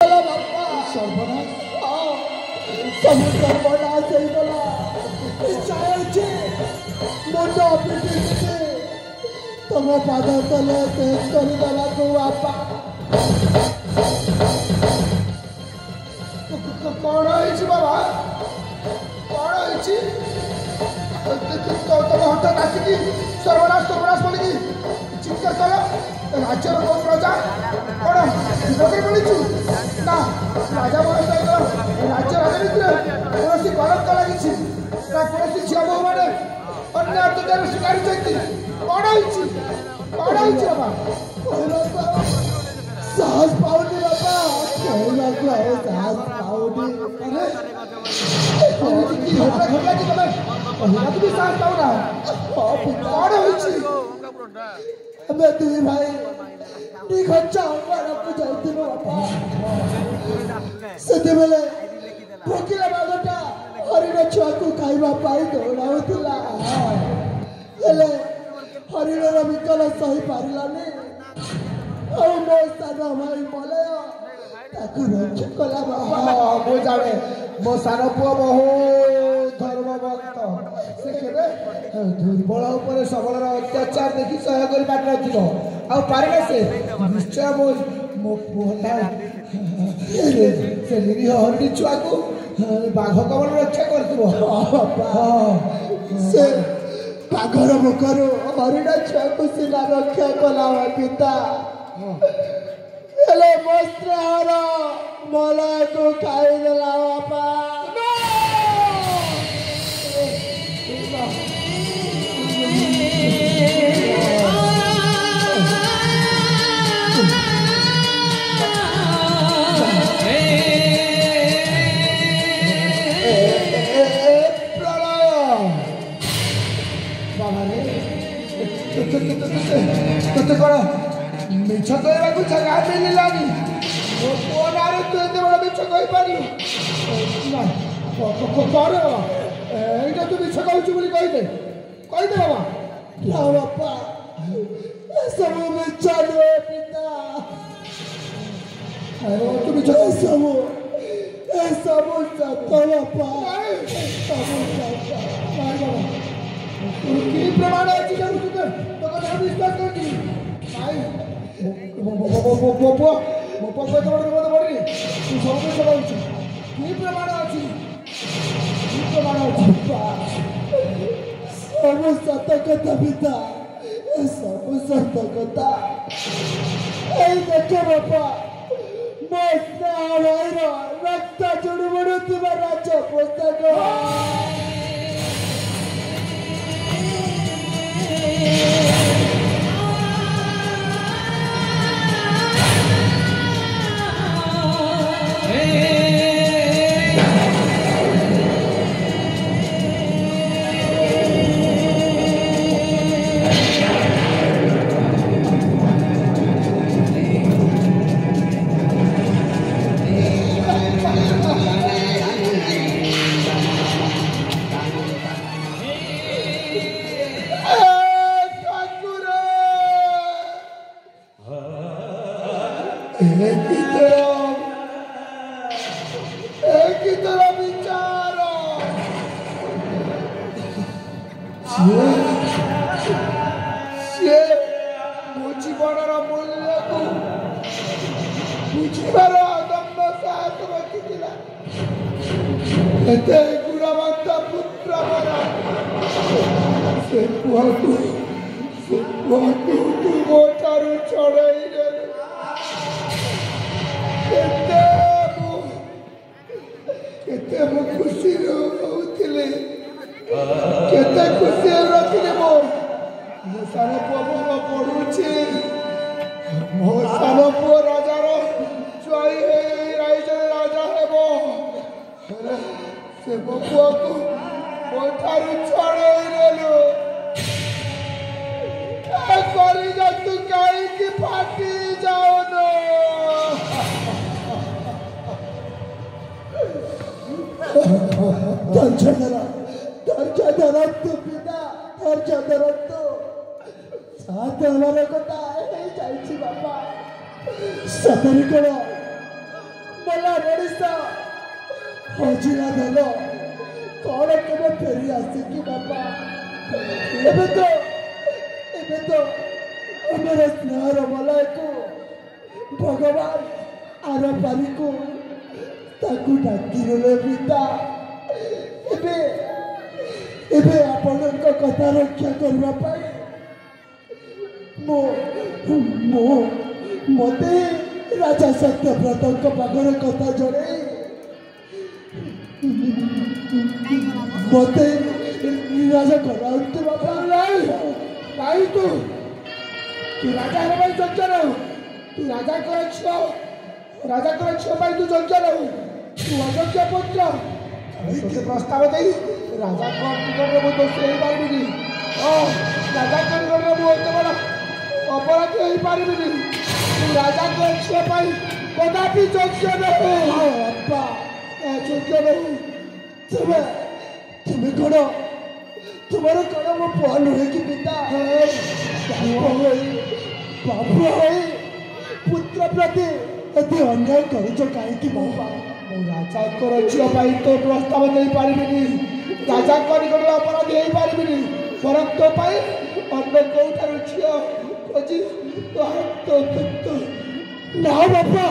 सर्वनाश सब सर्वनाश होगा चाहे मुंड पिटी तुम पाद तले तेज करदेला को बापा कौन है बाबा कौन है तुम हठात आसिकी सर्वनाश सर्वनाश बोलिकी चित्कार कल राज्यर कौ प्रजा कौन विरोधी बोलू ना राजा महाराज राज्य राजनीति कौन कलंक लगी कौन झील बहु मैंने अन्य अत्याचार शिकार कौन है बाबा साहस पाऊनी बाबा साहस पाऊनी साहस पाऊना कौन है दुई भाई ठीक जाती बापा से भोकिला बाघटा हरिण छुआ को खावाई दौड़ा हरिणर विकल सही पारानी मो सान भाई मलय रक्षा कला मु जाने मो सान पुआ बहुत धर्मभक्त से केबे दुर्बल उपर सबलर अत्याचार देखि सह कर पार नथिलो आ पारे से निश्चय मो पुआ से निरीह हरिणी छुआ को बाघ कमल रक्षा करथिबो से बाघर मुखर हरिण छुआ को सीना रक्षा कला पिता हेले मस्त्रहर मलय को खाईदेला बापा तो कौन मिछ कहवाक जगह मिललानी मो पुओ ना तू एत बड़ा मिछ कही पारि कौन एटा तू मिछ कहूँ बोली कहीदे बाबा ना बापा सब मिछ नुहे पिता तू मिछ सब सत बापा कि प्रमाण अच्छी तो कथा विश्वास करनी मो पुआ तो पड़ी तू सब कहूँ कि प्रमाण अच्छी सब सत कथा पिता सब सत कथा देख बापा मो भाईर रक्त जुड़ बुड़ुवा राज पुस्तक जीवन मूल्य को बुझार अदम्य साहस रखी गुणवंत पुत्र से पुआ तू मो ठारू छड़ाई केते खुशी रोले केते खुशी रखिले मो सान पुआ भल पड़ुची मो सान पुआ राजार जुआई राजा हेबो से मो पुआ को मो ठारू छड़ाई नेलु करी जा तू कहीं की फाटी जाओ नो धर तू पिता धर तू साथ हमारे कथा जाइछि बापा सतरी करो मला मनीषा हजिरा देल कौन केवे फेरी आसे कि बापा एबे तो मेरे स्नेहर मलय को भगवान आर पारी को ताकू डाकी पिता एबे एबे आपनक कथा रक्षा करबा पाई मते राजा सत्यव्रत पाखर कथा जड़े मते राजा कराते बाबा नहीं तू राजा भाई जज्ञ रहू तू राजा कर छो भाई तू जज्ञ रहू तू अयोग्य पुत्र प्रस्ताव दे राजा कटिकटे मु दोषी हो पारि राजा कटिकटे मुझे बड़ा अपराधी हो पारि राजा छुआपाई कदापि योग्य नहीं बापा योग्य नहीं तुम्हें कौन तुम्हारे कौन मो पुआ नुहे कि पिता बाप पुत्र प्रति एति अन्याय कर कहीं बापा राजा छुआपाई तो प्रस्ताव दे पारि राजा कटिकटे अपराधी हो पारि बरं तो पाई अन्य कौटार झील खोजी ना बापा